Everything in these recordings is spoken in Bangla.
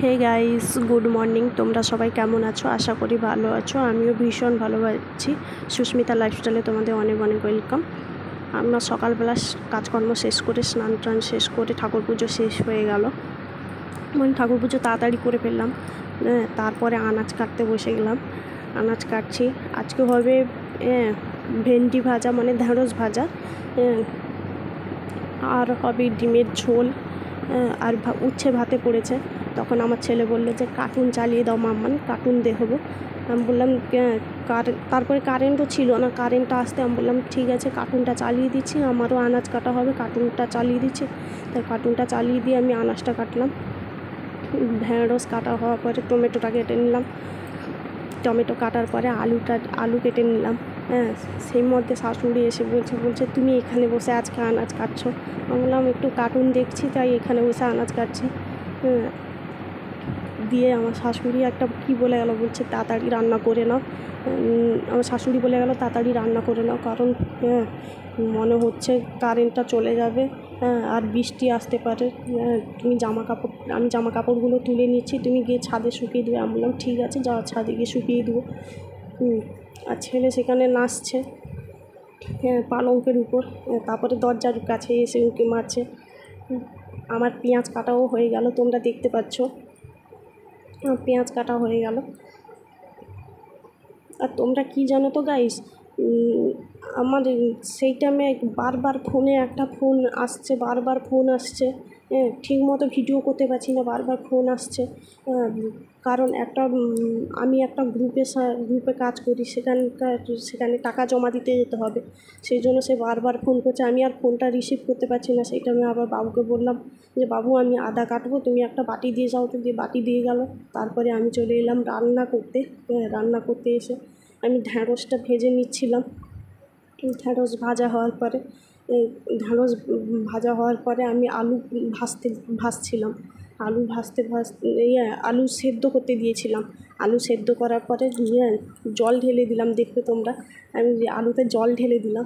Hey guys, good morning. তোমরা সবাই কেমন আছো? আশা করি ভালো আছো। আমিও ভীষণ ভালো আছি। সুস্মিতা লাইফস্টাইলে তোমাদের অনেক অনেক ওয়েলকাম। আমরা সকালবেলা কাজকর্ম শেষ করে স্নান টান শেষ করে ঠাকুর পুজো শেষ হয়ে গেল, মানে ঠাকুর পুজো তাড়াতাড়ি করে ফেললাম। তারপরে আনাজ কাটতে বসে গেলাম। আনাজ কাটছি। আজকে হবে ভেন্ডি ভাজা, মানে ঢেঁড়স ভাজা, আর হবে ডিমের ঝোল, আর উচ্ছে ভাতে পড়েছে। তখন আমার ছেলে বললো যে কার্টুন চালিয়ে দাও মাম্মান, কার্টুন দেখবো। আমি বললাম তারপরে কারেন্টও ছিল না, কারেন্টটা আসতে আমি বললাম ঠিক আছে কার্টুনটা চালিয়ে দিচ্ছি, আমারও আনাজ কাটা হবে, কার্টুনটা চালিয়ে দিচ্ছি। তাই কার্টুনটা চালিয়ে দিয়ে আমি আনাজটা কাটলাম। ঢেঁড়স কাটা হওয়ার পরে টমেটোটা কেটে নিলাম। টমেটো কাটার পরে আলু কেটে নিলাম। সেই মধ্যে শাশুড়ি এসে বলছে তুমি এখানে বসে আজকে আনাজ কাটছো? আমি বললাম একটু কার্টুন দেখছি তাই এখানে বসে আনাজ কাটছি। দিয়ে আমার শাশুড়ি একটা কী বলে গেল, বলছে তাড়াতাড়ি রান্না করে নাও। আমার শাশুড়ি বলে গেল তাড়াতাড়ি রান্না করে নাও, কারণ মনে হচ্ছে কারেন্টটা চলে যাবে, আর বৃষ্টি আসতে পারে। আমি জামা কাপড়গুলো তুলে নিচ্ছি, তুমি গিয়ে ছাদে শুকিয়ে দেবে। আমি বললাম ঠিক আছে, যা ছাদে গিয়ে শুকিয়ে দেবো। আর ছেলে সেখানে নাচছে পালঙ্কের উপর, তারপরে দরজার কাছে এসে উঁকি মারছে। আমার পেঁয়াজ কাটাও হয়ে গেল, তোমরা দেখতে পাচ্ছ পেঁয়াজ কাটা হয়ে গেল। আর তোমরা কি জানো তো গাইস, আমার সেই টাইমে বারবার ফোনে একটা ফোন আসছে, বারবার ফোন আসছে, ঠিক মতো ভিডিও করতে পারছি না, বারবার ফোন আসছে। কারণ আমি একটা গ্রুপে কাজ করি, সেখানে টাকা জমা দিতে যেতে হবে, সেই জন্য সে বারবার ফোন করছে। আমি আর ফোনটা রিসিভ করতে পারছি না। সেই টাইমে আবার বাবুকে বললাম যে বাবু আমি আদা কাটবো, তুমি একটা বাটি দিয়ে যাও তো, দিয়ে বাটি দিয়ে গেল। তারপরে আমি চলে এলাম রান্না করতে এসে আমি ঢ্যাঁড়সটা ভেজে নিচ্ছিলাম। ঢ্যাঁড়স ভাজা হওয়ার পরে আমি আলু ভাজছিলাম। আলু সেদ্ধ করতে দিয়েছিলাম। আলু সেদ্ধ করার পরে জল ঢেলে দিলাম, দেখবে তোমরা। আমি আলুতে জল ঢেলে দিলাম,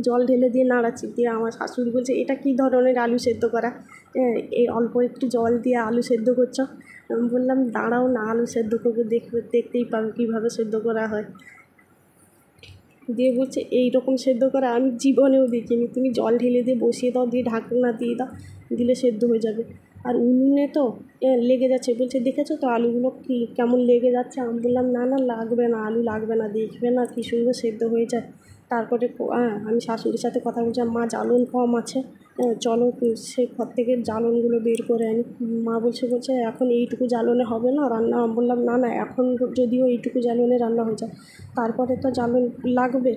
জল ঢেলে দিয়ে নাড়াচ্ছি। দিয়ে আমার শাশুড়ি বলছে এটা কী ধরনের আলু সেদ্ধ করা, এই অল্প একটু জল দিয়ে আলু সেদ্ধ করছো? আমি বললাম দাঁড়াও না, আলু সেদ্ধ করবো, দেখতেই পাবে কীভাবে সেদ্ধ করা হয়। দিয়ে বলছে এইরকম সেদ্ধ করা আমি জীবনেও দেখিনি, তুমি জল ঢেলে দিয়ে বসিয়ে দাও, দিয়ে ঢাকনা দিয়ে দাও, দিলে সেদ্ধ হয়ে যাবে। আর উনুনে তো লেগে যাচ্ছে। বলছে দেখেছো তো আলুগুলো কেমন লেগে যাচ্ছে? আমি বললাম না লাগবে না, আলু লাগবে না, দেখবে না কী সুন্দর সেদ্ধ হয়ে যায়। তারপরে আমি শাশুড়ির সাথে কথা বলছিলাম, মা জ্বালন কম আছে, চলো সে ঘর থেকে জ্বালনগুলো বের করে আনি। মা বলছে এখন এইটুকু জ্বালনে হবে না রান্না। আমি বললাম না এখন যদিও এইটুকু জ্বালনে রান্না হয়ে যায়, তারপরে তো জ্বালন লাগবে।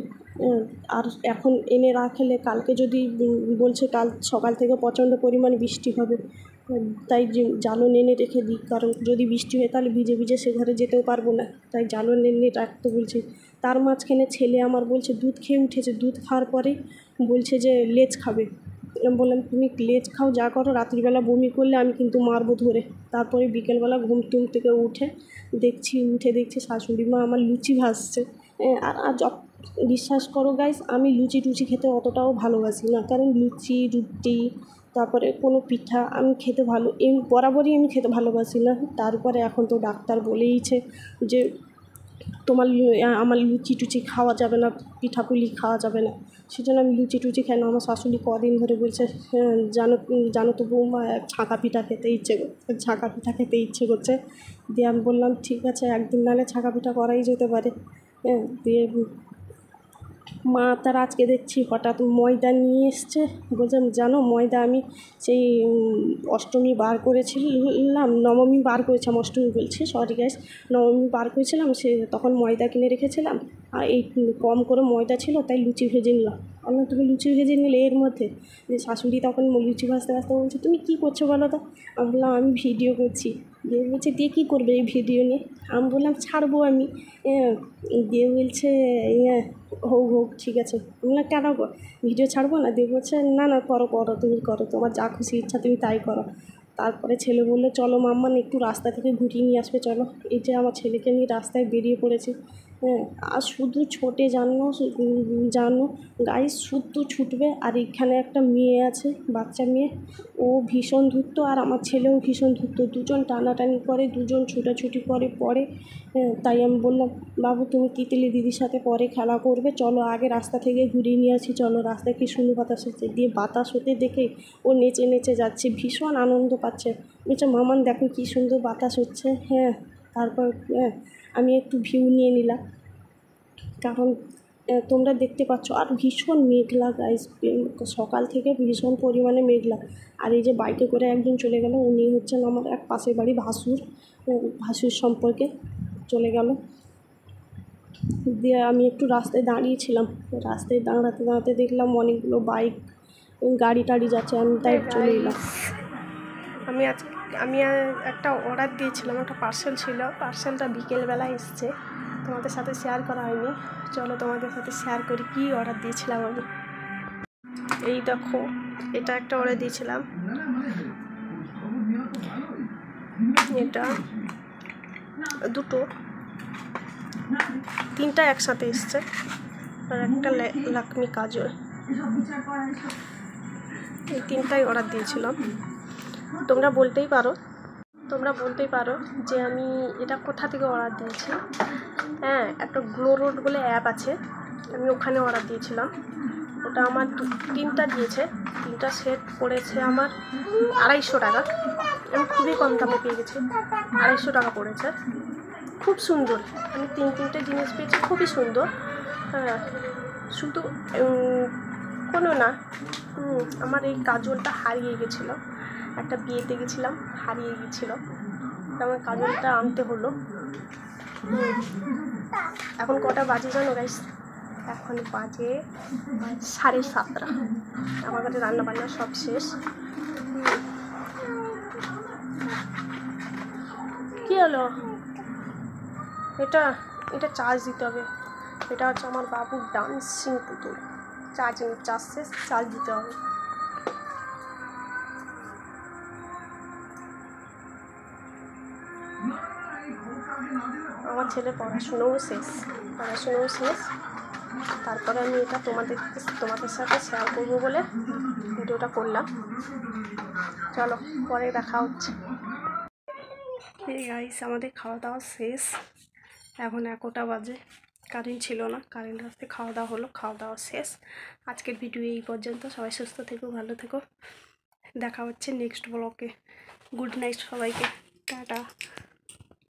আর এখন এনে রাখলে কালকে যদি বলছে কাল সকাল থেকে প্রচণ্ড পরিমাণে বৃষ্টি হবে, তাই জ্বালন এনে রেখে দিই, কারণ যদি বৃষ্টি হয় তাহলে ভিজে সে ঘরে যেতেও পারবো না, তাই জ্বালন এনে রাখতে বলছি। তার মাঝখানে ছেলে আমার বলছে দুধ খেয়ে উঠেছে, দুধ খাওয়ার পরে বলছে যে লেজ খাবে। আমি বললাম তুমি লেজ খাও, যা করো, রাত্রিবেলা বমি করলে আমি কিন্তু মারবো ধরে। তারপরে বিকেলবেলা ঘুম থেকে দেখছি শাশুড়ি মা আমার লুচি ভাজছে। আর বিশ্বাস করো গাইস, আমি লুচি টুচি খেতে অতটাও ভালোবাসি না, কারণ লুচি রুটি তারপরে কোনো পিঠা আমি খেতে বরাবরই আমি খেতে ভালোবাসি না। তারপরে এখন তো ডাক্তার বলেইছে যে আমার লুচি টুচি খাওয়া যাবে না, পিঠাপুলি খাওয়া যাবে না, সেজন্য আমি লুচি টুচি খাই না। আমার শাশুড়ি কদিন ধরে বলছে জানো তো বৌমা, ছাঁকা পিঠা খেতে ইচ্ছে করছে। দিয়ে আমি বললাম ঠিক আছে, একদিন নাহলে ছাঁকা পিঠা করাই যেতে পারে। দিয়ে মা তার আজকে দেখছি হঠাৎ ময়দা নিয়ে এসছে। বলছেন জানো ময়দা আমি সেই অষ্টমী বার করেছিলাম, নবমী বার করেছিলাম, অষ্টমী বলছি, সরি গাইস, নবমী বার করেছিলাম, তখন ময়দা কিনে রেখেছিলাম, আর এই কম করে ময়দা ছিল তাই লুচি ভেজে নিলাম। আমি তুমি লুচি ভেজে নিলে এর মধ্যে? যে শাশুড়ি তখন লুচি ভাজতে বলছে তুমি কী করছো বলো তো? আমি বললাম আমি ভিডিও করছি। দিয়ে বলছে দিয়ে কী করবে এই ভিডিও নিয়ে? আমি বললাম ছাড়বো আমি। দিয়ে বলছে হোক ঠিক আছে। আমি বললাম কেন ভিডিও ছাড়বো না? দিয়ে বলছে না করো তুমি করো, তোমার যা খুশি ইচ্ছা তুমি তাই করো। তারপরে ছেলে বললো চলো মাম্মান একটু রাস্তা থেকে ঘুরিয়ে নিয়ে আসবে, চলো। এই যে আমার ছেলেকে নিয়ে রাস্তায় বেরিয়ে পড়েছি। হ্যাঁ, আর শুধু ছোটে জানো গাইস, শুধু ছুটবে। আর এখানে একটা মেয়ে আছে, বাচ্চা মেয়ে, ও ভীষণ ধূর্ত, আর আমার ছেলেও ভীষণ ধূর্ত। দুজন টানাটানি করে, দুজন ছুটাছুটি করে পরে। তাই আমি বললাম, বাবু তুমি তিতলি দিদির সাথে পরে খেলা করবে, চলো আগে রাস্তা থেকে ঘুরিয়ে নিয়ে আসি, চলো রাস্তায় কি সুন্দর বাতাস হচ্ছে। দিয়ে বাতাস হতে দেখে ও নেচে নেচে যাচ্ছে, ভীষণ আনন্দ পাচ্ছে। বলছে মামান দেখো কী সুন্দর বাতাস হচ্ছে। হ্যাঁ, তারপর আমি একটু ভিউ নিয়ে নিলাম, কারণ তোমরা দেখতে পাচ্ছ। আর ভীষণ মেঘলা গাইস, সকাল থেকে ভীষণ পরিমাণে মেঘলা। আর এই যে বাইকে করে একজন চলে গেল, উনি হচ্ছেন আমার এক পাশের বাড়ি ভাসুর সম্পর্কে চলে গেল। দিয়ে আমি একটু রাস্তায় দাঁড়িয়েছিলাম, রাস্তায় দাঁড়াতে দাঁড়াতে দেখলাম অনেকগুলো বাইক গাড়ি টাড়ি যাচ্ছে, আমি তাই চলে এলাম। আমি একটা অর্ডার দিয়েছিলাম, একটা পার্সেল ছিল, পার্সেলটা বিকেলবেলা এসছে, তোমাদের সাথে শেয়ার করা হয়নি। চলো তোমাদের সাথে শেয়ার করি কী অর্ডার দিয়েছিলাম আমি। এই দেখো, এটা একটা অর্ডার দিয়েছিলাম, এটা তিনটা একসাথে এসছে, আর একটা লাকমি কাজল, এই তিনটাই অর্ডার দিয়েছিলাম। তোমরা বলতেই পারো যে আমি এটা কোথা থেকে অর্ডার দিয়েছি। হ্যাঁ, একটা গ্লো রোড বলে অ্যাপ আছে, আমি ওখানে অর্ডার দিয়েছিলাম। ওটা আমার তিনটা দিয়েছে, তিনটা সেট পড়েছে আমার 250 টাকা। আমি খুবই কম দামে পেয়ে গেছি, 250 টাকা পড়েছে। খুব সুন্দর, আমি তিনটে জিনিস পেয়েছি, খুবই সুন্দর। হ্যাঁ, শুধু কোনো না, আমার এই কাজলটা হারিয়ে গেছিলো, একটা বিয়েতে গেছিলাম, হারিয়ে গেছিলো, আমার কাজলটা আনতে হলো। এখন কটা বাজে জানো গাইস? এখন বাজে 7:30। আমার কাছে রান্নাবান্না সব শেষ। কী হলো? এটা চার্জ দিতে হবে। এটা হচ্ছে আমার বাবুর ডান্সিং পুতুল, চার্জ শেষ, চার্জ দিতে হবে। আমার ছেলে পড়াশুনোও শেষ। তারপরে আমি এটা তোমাদের সাথে শেয়ার করবো বলে ভিডিওটা করলাম। চলো পরে দেখা হচ্ছে। এই গাইস, আমাদের খাওয়া দাওয়া শেষ, এখন 1টা বাজে। কারেন্ট ছিল না, কারেন্ট আসতে খাওয়া দাওয়া হলো, খাওয়া দাওয়া শেষ। আজকের ভিডিও এই পর্যন্ত। সবাই সুস্থ থেকো, ভালো থেকো, দেখা হচ্ছে নেক্সট ব্লগে। গুড নাইট সবাইকে, টাটা।